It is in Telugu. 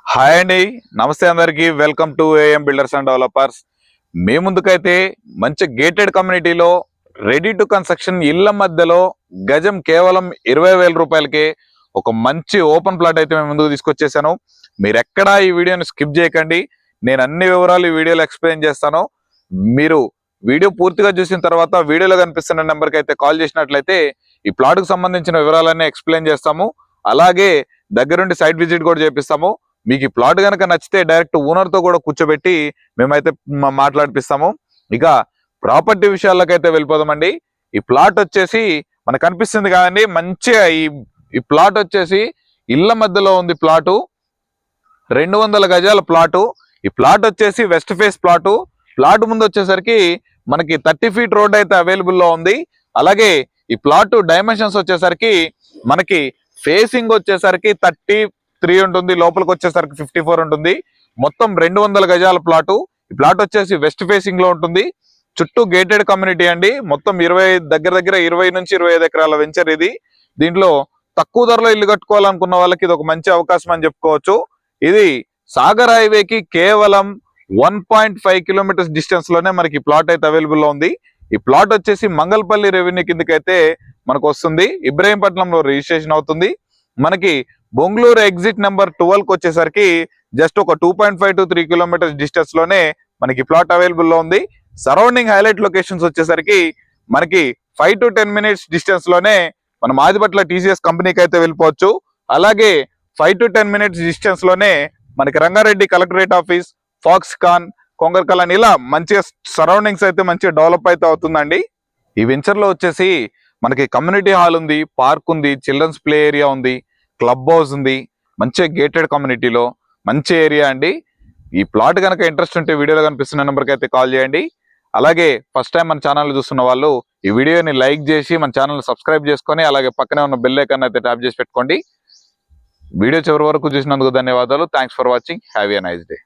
హాయ్ అండి, నమస్తే అందరికి. Welcome to AM builders and developers. మీ ముందుకైతే మంచి గేటెడ్ కమ్యూనిటీలో రెడీ టు కన్స్ట్రక్షన్ ఇళ్ల మధ్యలో గజం కేవలం 20,000 రూపాయలకే ఒక మంచి ఓపెన్ ప్లాట్ అయితే మేము ముందుకు తీసుకొచ్చేసాను. మీరు ఎక్కడా ఈ వీడియోని స్కిప్ చేయకండి. నేను అన్ని వివరాలు ఈ వీడియోలో ఎక్స్ప్లెయిన్ చేస్తాను. మీరు వీడియో పూర్తిగా చూసిన తర్వాత వీడియోలో కనిపిస్తున్న నెంబర్కి అయితే కాల్ చేసినట్లయితే ఈ ప్లాట్కు సంబంధించిన వివరాలన్నీ ఎక్స్ప్లెయిన్ చేస్తాము. అలాగే దగ్గరుండి సైట్ విజిట్ కూడా చేపిస్తాము. మీకు ఈ ప్లాట్ కనుక నచ్చితే డైరెక్ట్ ఓనర్తో కూడా కూర్చోబెట్టి మేమైతే మాట్లాడిపిస్తాము. ఇక ప్రాపర్టీ విషయాలకైతే వెళ్ళిపోదామండి. ఈ ప్లాట్ వచ్చేసి మనకు కనిపిస్తుంది కదండి, మంచిగా ఈ ప్లాట్ వచ్చేసి ఇళ్ల మధ్యలో ఉంది. ప్లాటు 200 గజాల ప్లాటు. ఈ ప్లాట్ వచ్చేసి వెస్ట్ ఫేస్ ప్లాటు. ప్లాట్ ముందు వచ్చేసరికి మనకి 30 ఫీట్ రోడ్ అయితే అవైలబుల్లో ఉంది. అలాగే ఈ ప్లాట్ డైమెన్షన్స్ వచ్చేసరికి మనకి ఫేసింగ్ వచ్చేసరికి 33 ఉంటుంది, లోపలికి వచ్చేసరికి 54 ఉంటుంది. మొత్తం 200 గజాల ప్లాటు. ఈ ప్లాట్ వచ్చేసి వెస్ట్ ఫేసింగ్ లో ఉంటుంది. చుట్టూ గేటెడ్ కమ్యూనిటీ అండి. మొత్తం దగ్గర 20 నుంచి 25 ఎకరాల వెంచర్ ఇది. దీంట్లో తక్కువ ధరలో ఇల్లు కట్టుకోవాలనుకున్న వాళ్ళకి ఇది ఒక మంచి అవకాశం అని చెప్పుకోవచ్చు. ఇది సాగర్ హైవేకి కేవలం 1.5 కిలోమీటర్స్ డిస్టెన్స్ లోనే మనకి ప్లాట్ అయితే అవైలబుల్ లో ఉంది. ఈ ప్లాట్ వచ్చేసి మంగళపల్లి రెవెన్యూ కిందకైతే మనకు వస్తుంది. ఇబ్రహీంపట్నంలో రిజిస్ట్రేషన్ అవుతుంది. మనకి బొంగళూరు ఎగ్జిట్ నెంబర్ 12 కి వచ్చేసరికి జస్ట్ ఒక 2.5 to 3 కిలోమీటర్స్ డిస్టెన్స్ లోనే మనకి ప్లాట్ అవైలబుల్ లో ఉంది. సరౌండింగ్ హైలైట్ లొకేషన్స్ వచ్చేసరికి మనకి 5 to 10 మినిట్స్ డిస్టెన్స్ లోనే మనం ఆదిపట్ల టీసీఎస్ కంపెనీకి అయితే వెళ్ళిపోవచ్చు. అలాగే 5 to 10 మినిట్స్ డిస్టెన్స్ లోనే మనకి రంగారెడ్డి కలెక్టరేట్ ఆఫీస్, ఫాక్స్కాన్, కొంగర్కలాన్ ఇలా మంచిగా సరౌండింగ్స్ అయితే మంచిగా డెవలప్ అయితే అవుతుందండి. ఈ వెంచర్ లో వచ్చేసి మనకి కమ్యూనిటీ హాల్ ఉంది, పార్క్ ఉంది, చిల్డ్రన్స్ ప్లే ఏరియా ఉంది, క్లబ్ హౌస్ ఉంది. మంచిగా గేటెడ్ కమ్యూనిటీలో మంచి ఏరియా అండి. ఈ ప్లాట్ కనుక ఇంట్రెస్ట్ ఉంటే వీడియోలో కనిపిస్తున్న నెంబర్కి అయితే కాల్ చేయండి. అలాగే ఫస్ట్ టైం మన ఛానల్ చూస్తున్న వాళ్ళు ఈ వీడియోని లైక్ చేసి మన ఛానల్ సబ్స్క్రైబ్ చేసుకొని అలాగే పక్కనే ఉన్న బెల్ ఐకాన్ అయితే ట్యాప్ చేసి పెట్టుకోండి. వీడియో చివరి వరకు చూసినందుకు ధన్యవాదాలు. Thanks for watching. Have a nice day.